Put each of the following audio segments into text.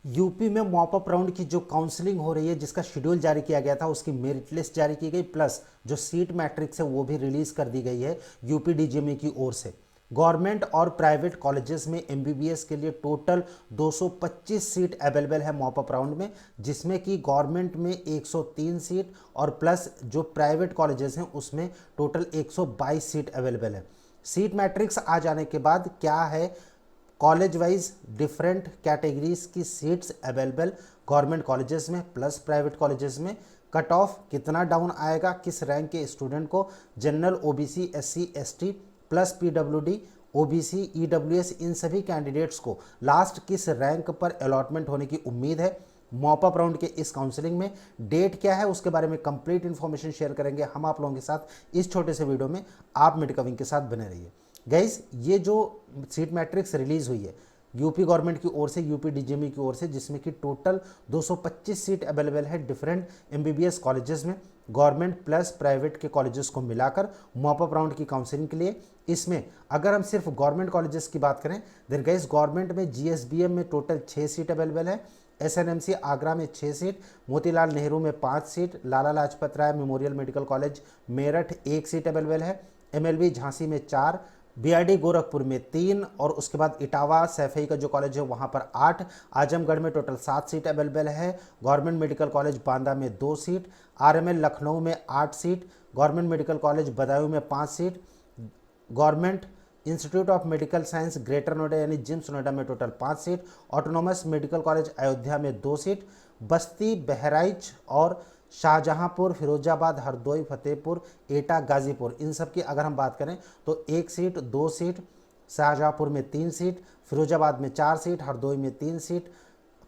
UP में mop up round की जो काउंसलिंग हो रही है, जिसका शेड्यूल जारी किया गया था, उसकी मेरिट लिस्ट जारी की गई, प्लस जो सीट मैट्रिक्स है वो भी रिलीज कर दी गई है यूपी डीजीएमई की ओर से। गवर्नमेंट और प्राइवेट कॉलेजेस में एमबीबीएस के लिए टोटल 225 सीट अवेलेबल है मॉप अप राउंड में, जिसमें कि गवर्नमेंट में 103 सीट और प्लस जो प्राइवेट कॉलेजेस हैं उसमें टोटल 122 सीट अवेलेबल है। सीट मैट्रिक्स आ जाने के बाद क्या है, कॉलेज वाइज डिफरेंट कैटेगरीज की सीट्स अवेलेबल गवर्नमेंट कॉलेजेस में प्लस प्राइवेट कॉलेजेस में। कट ऑफ कितना डाउन आएगा, किस रैंक के स्टूडेंट को, general, OBC, SC, ST plus PWD, OBC, EWS, इन सभी कैंडिडेट्स को लास्ट किस रैंक पर अलॉटमेंट होने की उम्मीद है मॉप अप राउंड के इस काउंसलिंग में। डेट क्या है उसके बारे में कंप्लीट इन्फॉर्मेशन शेयर करेंगे हम आप लोगों के साथ इस छोटे से वीडियो में। आप मेडिकविंग के साथ बने रहिए। गाइज, ये जो सीट मैट्रिक्स रिलीज हुई है यूपी गवर्नमेंट की ओर से, यूपी डीजीएमई की ओर से, जिसमें कि टोटल 225 सीट अवेलेबल है डिफरेंट एमबीबीएस कॉलेजेस में, गवर्नमेंट प्लस प्राइवेट के कॉलेजेस को मिलाकर मॉप अप राउंड की काउंसलिंग के लिए। इसमें अगर हम सिर्फ गवर्नमेंट कॉलेजेस की बात करें, देन गाइज गवर्नमेंट में जीएसबीएम में टोटल 6 सीट अवेलेबल है, एसएनएमसी आगरा में 6 सीट, मोतीलाल नेहरू में 5 seat, Lala Lajpat Rai memorial medical college Meerut 1 seat available है, एमएलबी झांसी में 4, बीआरडी गोरखपुर में 3 और उसके बाद इटावा सैफई का जो कॉलेज है वहाँ पर 8, आजमगढ़ में टोटल 7 सीट अवेलेबल है, गवर्नमेंट मेडिकल कॉलेज बांदा में 2 सीट, आरएमएल लखनऊ में 8 seat, government medical college Badaun में 5 seat, government institute of medical science greater Noida यानी जिम्स नोएडा में total 5 seat, autonomous medical college Ayodhya में 2 सीट, बस्ती, बहराइच और शाहजहांपुर, फिरोजाबाद, हरदोई, फतेहपुर, एटा, गाजीपुर, इन सब की अगर हम बात करें तो 1 सीट, 2 सीट, शाहजहांपुर में 3 सीट, फिरोजाबाद में 4 सीट, हरदोई में 3 सीट,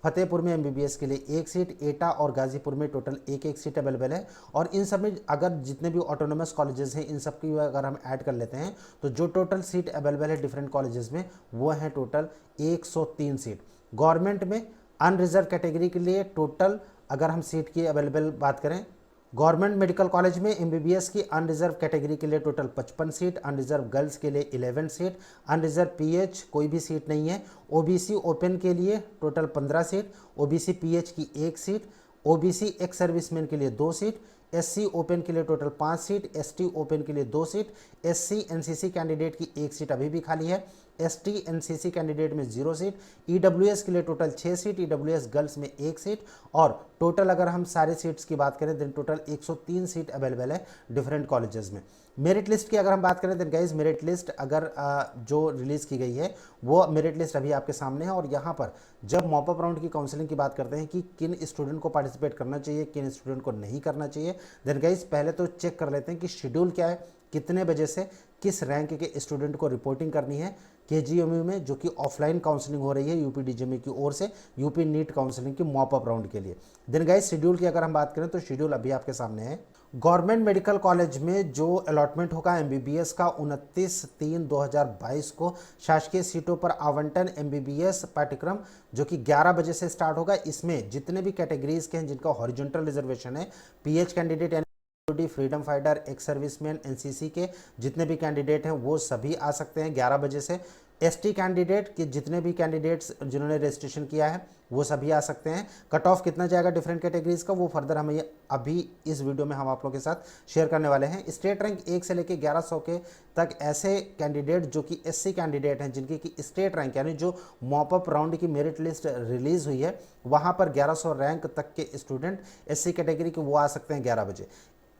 फतेहपुर में एमबीबीएस के लिए 1 सीट, एटा और गाजीपुर में टोटल 1-1 सीट अवेलेबल है। और इन सब में अगर जितने भी ऑटोनोमस कॉलेजेस हैं इन सब की अगर हम ऐड कर लेते हैं तो जो टोटल सीट अवेलेबल है डिफरेंट कॉलेजेस में वो हैं टोटल 103 सीट। गवर्नमेंट में अनरिजर्व कैटेगरी के लिए टोटल अगर हम सीट की अवेलेबल बात करें, गवर्नमेंट मेडिकल कॉलेज में एमबीबीएस की अनरिजर्व कैटेगरी के लिए टोटल 55 सीट, अनरिजर्व गर्ल्स के लिए 11 सीट, अनरिजर्व पीएच कोई भी सीट नहीं है, ओबीसी ओपन के लिए टोटल 15 सीट, ओबीसी पीएच की 1 सीट, ओबीसी एक्स सर्विसमैन के लिए 2 सीट, एससी ओपन के लिए टोटल 5 सीट, एसटी ओपन के लिए 2 सीट, एससी एनसीसी कैंडिडेट की 1 सीट अभी भी खाली है, एसटी एनसीसी कैंडिडेट में 0 सीट, ईडब्ल्यूएस के लिए टोटल 6 सीट, ईडब्ल्यूएस गर्ल्स में 1 सीट और टोटल अगर हम सारे सीट्स की बात करें देन टोटल 103 सीट अवेलेबल है डिफरेंट कॉलेजेस में। मेरिट लिस्ट की अगर हम बात करें देन गाइज मेरिट लिस्ट अगर जो रिलीज़ की गई है वो मेरिट लिस्ट अभी आपके सामने है। और यहाँ पर जब मॉप अप राउंड की काउंसलिंग की बात करते हैं कि किन स्टूडेंट को पार्टिसिपेट करना चाहिए, किन स्टूडेंट को नहीं करना चाहिए, देन गाइज पहले तो चेक कर लेते हैं कि शेड्यूल क्या है, कितने बजे से किस रैंक के स्टूडेंट को रिपोर्टिंग करनी है केजीएमयू में, जो कि ऑफलाइन काउंसलिंग हो रही है यूपी डीजीएमई की ओर से यूपी नीट काउंसलिंग की मॉप अप राउंड के लिए। देन गाइस शेड्यूल की अगर हम बात करें तो शेड्यूल अभी आपके सामने है। गवर्नमेंट मेडिकल कॉलेज में जो अलॉटमेंट होगा एमबीबीएस का 29/3/2022 को शासकीय सीटों पर आवंटन एमबीबीएस पाठ्यक्रम जो कि 11 बजे से स्टार्ट होगा। इसमें जितने भी कैटेगरीज के हैं जिनका हॉरिजॉन्टल रिजर्वेशन है, पीएच कैंडिडेट यानी freedom fighter, ex serviceman, NCC के जितने भी कैंडिडेट हैं वो सभी आ सकते हैं 11 बजे से। एसटी कैंडिडेट के जितने भी कैंडिडेट्स जिन्होंने रजिस्ट्रेशन किया है वो सभी आ सकते हैं। कट ऑफ कितना जाएगा डिफरेंट कैटेगरीज का वो फर्दर हमें ये अभी इस वीडियो में हम आप लोगों के साथ शेयर करने वाले हैं। स्टेट रैंक 1 से लेकर 1100 के तक ऐसे कैंडिडेट जो कि एससी कैंडिडेट हैं जिनकी की स्टेट रैंक यानी जो मॉप अप राउंड की मेरिट लिस्ट रिलीज हुई है वहाँ पर 1100 रैंक तक के स्टूडेंट एससी कैटेगरी के वो आ सकते हैं 11 बजे।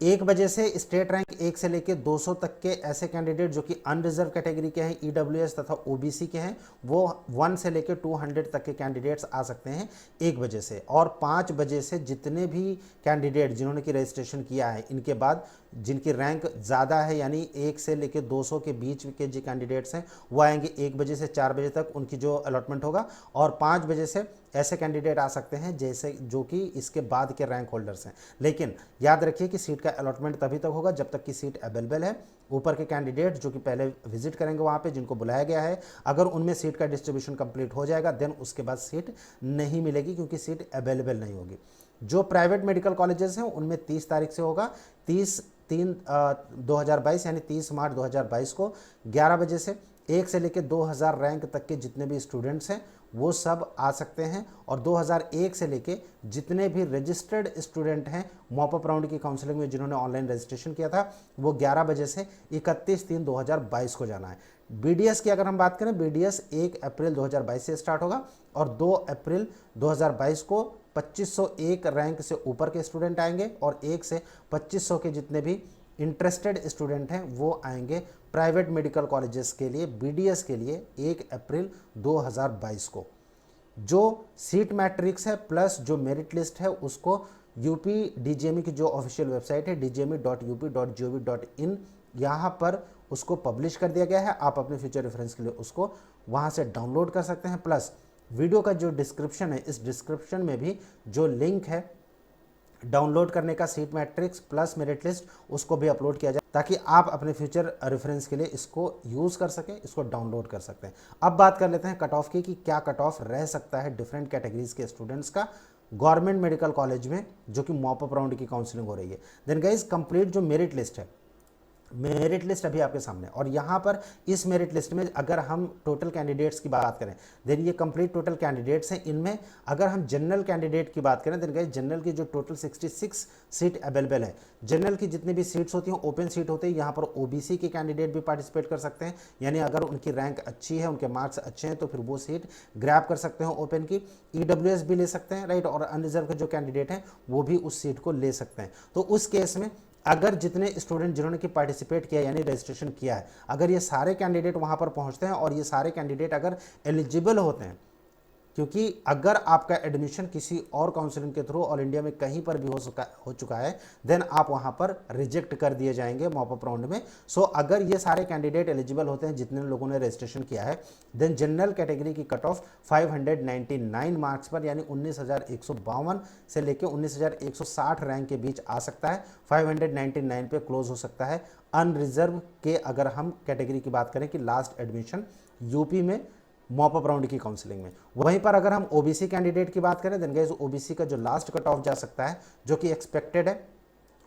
1 बजे से स्टेट रैंक 1 से लेकर 200 तक के ऐसे कैंडिडेट जो कि अनरिजर्व कैटेगरी के हैं, ईडब्ल्यूएस तथा ओबीसी के हैं, वो 1 से लेकर 200 तक के कैंडिडेट्स आ सकते हैं 1 बजे से। और 5 बजे से जितने भी कैंडिडेट जिन्होंने की रजिस्ट्रेशन किया है इनके बाद जिनकी रैंक ज़्यादा है यानी 1 से लेकर 200 के बीच के जो कैंडिडेट्स हैं वो आएंगे 1 बजे से 4 बजे तक उनकी जो अलॉटमेंट होगा। और 5 बजे से ऐसे कैंडिडेट आ सकते हैं जैसे जो कि इसके बाद के रैंक होल्डर्स हैं। लेकिन याद रखिए कि सीट का अलॉटमेंट तभी तक होगा जब तक कि सीट अवेलेबल है। ऊपर के कैंडिडेट जो कि पहले विजिट करेंगे वहाँ पे जिनको बुलाया गया है, अगर उनमें सीट का डिस्ट्रीब्यूशन कंप्लीट हो जाएगा देन उसके बाद सीट नहीं मिलेगी क्योंकि सीट अवेलेबल नहीं होगी। जो प्राइवेट मेडिकल कॉलेजेस हैं उनमें 30 तारीख से होगा, 30/3/2022 यानी 30 मार्च 2022 को 11 बजे से 1 से लेकर 2000 रैंक तक के जितने भी स्टूडेंट्स हैं वो सब आ सकते हैं। और 2001 से लेके जितने भी रजिस्टर्ड स्टूडेंट हैं मॉपअप राउंड की काउंसलिंग में जिन्होंने ऑनलाइन रजिस्ट्रेशन किया था, वो 11 बजे से 31/3/2022 को जाना है। बीडीएस की अगर हम बात करें, बीडीएस 1 अप्रैल 2022 से स्टार्ट होगा और 2 अप्रैल 2022 को 2501 रैंक से ऊपर के स्टूडेंट आएंगे और 1 से 2500 के जितने भी इंटरेस्टेड स्टूडेंट हैं वो आएंगे प्राइवेट मेडिकल कॉलेजेस के लिए बीडीएस के लिए 1 अप्रैल 2022 को। जो सीट मैट्रिक्स है प्लस जो मेरिट लिस्ट है उसको यूपी डीजीएमई की जो ऑफिशियल वेबसाइट है dgme.up.gov.in यहाँ पर उसको पब्लिश कर दिया गया है। आप अपने फ्यूचर रेफरेंस के लिए उसको वहाँ से डाउनलोड कर सकते हैं। प्लस वीडियो का जो डिस्क्रिप्शन है, इस डिस्क्रिप्शन में भी जो लिंक है डाउनलोड करने का seat matrix plus merit list, उसको भी अपलोड किया जाए ताकि आप अपने फ्यूचर रेफरेंस के लिए इसको यूज़ कर सकें, इसको डाउनलोड कर सकते हैं। अब बात कर लेते हैं कट ऑफ की कि क्या कट ऑफ रह सकता है डिफरेंट कैटेगरीज के स्टूडेंट्स का गवर्नमेंट मेडिकल कॉलेज में जो कि मॉपअप राउंड की काउंसलिंग हो रही है। देन गाइस कंप्लीट जो मेरिट लिस्ट है, मेरिट लिस्ट अभी आपके सामने और यहाँ पर इस मेरिट लिस्ट में अगर हम टोटल कैंडिडेट्स की बात करें, देन ये कंप्लीट टोटल कैंडिडेट्स हैं। इनमें अगर हम जनरल कैंडिडेट की बात करें, देन गाइस जनरल की जो टोटल 66 सीट अवेलेबल है, जनरल की जितनी भी सीट्स होती हैं ओपन सीट होती है, यहाँ पर ओबीसी के कैंडिडेट भी पार्टिसिपेट कर सकते हैं। यानी अगर उनकी रैंक अच्छी है, उनके मार्क्स अच्छे हैं तो फिर वो सीट ग्रैब कर सकते हैं ओपन की। ईडब्ल्यूएस भी ले सकते हैं, राइट, और अनरिजर्व के जो कैंडिडेट हैं वो भी उस सीट को ले सकते हैं। तो उस केस में अगर जितने स्टूडेंट जिन्होंने कि पार्टिसिपेट किया यानी रजिस्ट्रेशन किया है, अगर ये सारे कैंडिडेट वहां पर पहुंचते हैं और ये सारे कैंडिडेट अगर एलिजिबल होते हैं, क्योंकि अगर आपका एडमिशन किसी और काउंसलिंग के थ्रू ऑल इंडिया में कहीं पर भी हो चुका है, देन आप वहां पर रिजेक्ट कर दिए जाएंगे मॉपअप राउंड में। सो अगर ये सारे कैंडिडेट एलिजिबल होते हैं जितने लोगों ने रजिस्ट्रेशन किया है, देन जनरल कैटेगरी की कट ऑफ 599 मार्क्स पर यानी 19,152 से लेकर 19,160 रैंक के बीच आ सकता है। 599 पे क्लोज हो सकता है। अनरिजर्व के अगर हम कैटेगरी की बात करें कि लास्ट एडमिशन यूपी में मॉपअप राउंड की काउंसलिंग में, वहीं पर अगर हम ओबीसी कैंडिडेट की बात करें, देन गाइस ओबीसी का जो लास्ट कट ऑफ जा सकता है जो कि एक्सपेक्टेड है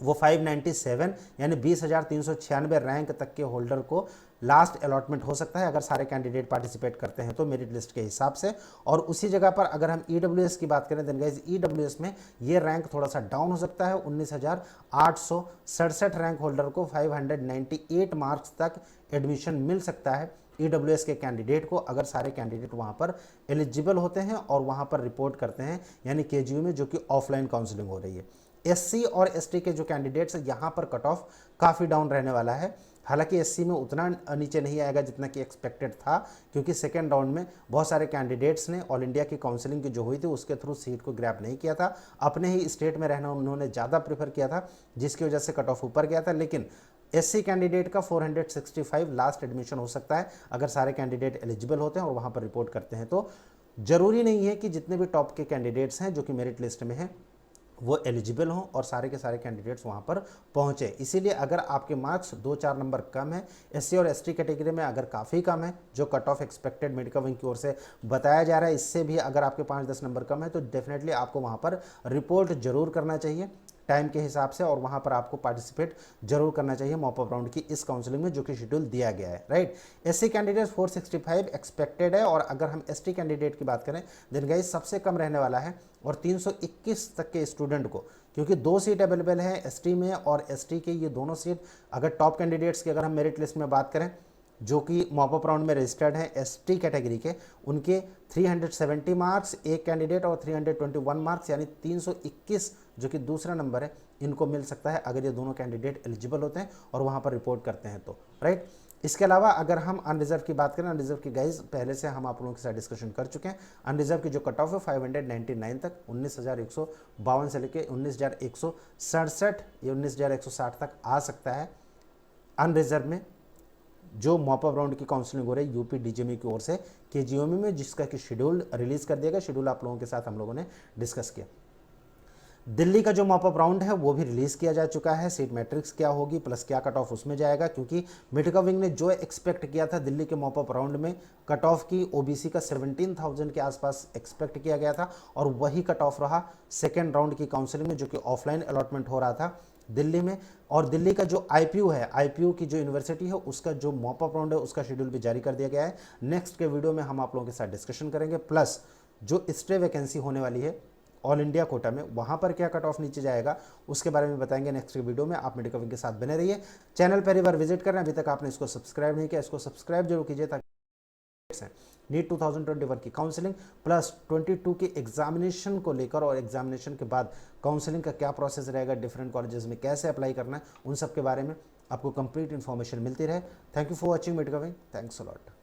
वो 597 यानी 20,396 रैंक तक के होल्डर को लास्ट अलॉटमेंट हो सकता है अगर सारे कैंडिडेट पार्टिसिपेट करते हैं तो मेरिट लिस्ट के हिसाब से। और उसी जगह पर अगर हम ईडब्ल्यूएस की बात करें, देन गाइस ईडब्ल्यूएस में ये रैंक थोड़ा सा डाउन हो सकता है। 19,867 रैंक होल्डर को 598 मार्क्स तक एडमिशन मिल सकता है ईडब्ल्यूएस के कैंडिडेट को अगर सारे कैंडिडेट वहां पर एलिजिबल होते हैं और वहां पर रिपोर्ट करते हैं, यानी केजीयू में जो कि ऑफलाइन काउंसलिंग हो रही है। एससी और एसटी के जो कैंडिडेट्स हैं यहाँ पर कट ऑफ काफ़ी डाउन रहने वाला है। हालांकि एससी में उतना नीचे नहीं आएगा जितना कि एक्सपेक्टेड था, क्योंकि सेकेंड राउंड में बहुत सारे कैंडिडेट्स ने ऑल इंडिया की काउंसलिंग की जो हुई थी उसके थ्रू सीट को ग्रैब नहीं किया था, अपने ही स्टेट में रहना उन्होंने ज़्यादा प्रेफर किया था, जिसकी वजह से कट ऑफ ऊपर गया था। लेकिन एससी कैंडिडेट का 465 लास्ट एडमिशन हो सकता है अगर सारे कैंडिडेट एलिजिबल होते हैं और वहाँ पर रिपोर्ट करते हैं। तो जरूरी नहीं है कि जितने भी टॉप के कैंडिडेट्स हैं जो कि मेरिट लिस्ट में हैं वो एलिजिबल हों और सारे के सारे कैंडिडेट्स वहाँ पर पहुँचे। इसीलिए अगर आपके मार्क्स 2-4 नंबर कम है एससी और एसटी कैटेगरी में, अगर काफ़ी कम है जो cut off expected medical wing की ओर से बताया जा रहा है, इससे भी अगर आपके 5-10 नंबर कम है तो डेफिनेटली आपको वहाँ पर रिपोर्ट जरूर करना चाहिए टाइम के हिसाब से और वहाँ पर आपको पार्टिसिपेट जरूर करना चाहिए मॉपअप राउंड की इस काउंसलिंग में जो कि शेड्यूल दिया गया है, राइट। एससी कैंडिडेट 465 एक्सपेक्टेड है और अगर हम एसटी कैंडिडेट की बात करें, देन गाइस सबसे कम रहने वाला है और 321 तक के स्टूडेंट को, क्योंकि 2 सीट अवेलेबल है एसटी में और एसटी के ये दोनों सीट अगर टॉप कैंडिडेट्स की अगर हम मेरिट लिस्ट में बात करें जो कि मॉपअप राउंड में रजिस्टर्ड हैं एसटी कैटेगरी के, उनके 370 मार्क्स एक कैंडिडेट और 321 मार्क्स यानी 321 जो कि दूसरा नंबर है इनको मिल सकता है अगर ये दोनों कैंडिडेट एलिजिबल होते हैं और वहाँ पर रिपोर्ट करते हैं तो, राइट। इसके अलावा अगर हम अनरिजर्व की बात करें, अनरिजर्व की गाइज पहले से हम आप लोगों के साथ डिस्कशन कर चुके हैं। अनरिजर्व की जो कट ऑफ है 599 तक 19,152 से लेकर 19,167 या 19,160 तक आ सकता है अनरिजर्व में जो मॉपअप राउंड की काउंसलिंग हो रही है यूपी डीजीएमई की ओर से केजीओमी में, जिसका कि शेड्यूल रिलीज कर दिया गया। शेड्यूल आप लोगों के साथ हम लोगों ने डिस्कस किया। दिल्ली का जो मॉपअप राउंड है वो भी रिलीज किया जा चुका है। सीट मैट्रिक्स क्या होगी प्लस क्या कट ऑफ उसमें जाएगा, क्योंकि मेडिकल विंग ने जो एक्सपेक्ट किया था दिल्ली के मॉपअप राउंड में कट ऑफ की ओबीसी का 17,000 के आसपास एक्सपेक्ट किया गया था और वही कट ऑफ रहा सेकेंड राउंड की काउंसलिंग में जो कि ऑफलाइन अलॉटमेंट हो रहा था। दिल्ली में। और दिल्ली का जो आईपीयू है, आईपीयू की जो यूनिवर्सिटी है उसका जो मॉप अप राउंड है उसका शेड्यूल भी जारी कर दिया गया है। नेक्स्ट के वीडियो में हम आप लोगों के साथ डिस्कशन करेंगे, प्लस जो स्टे वैकेंसी होने वाली है ऑल इंडिया कोटा में, वहाँ पर क्या कट ऑफ नीचे जाएगा उसके बारे में बताएंगे नेक्स्ट वीडियो में। आप मेडिकल विंग के साथ बने रहिए। चैनल पहली बार विजिट कर रहे हैं, अभी तक आपने इसको सब्सक्राइब नहीं किया, इसको सब्सक्राइब जरूर कीजिए ताकि नीट 2021 की काउंसलिंग प्लस 22 की एग्जामिनेशन को लेकर और एग्जामिनेशन के बाद काउंसलिंग का क्या प्रोसेस रहेगा, डिफरेंट कॉलेजेस में कैसे अप्लाई करना है, उन सब के बारे में आपको कंप्लीट इन्फॉर्मेशन मिलती रहे। Thank you for watching medical wing. Thanks a lot.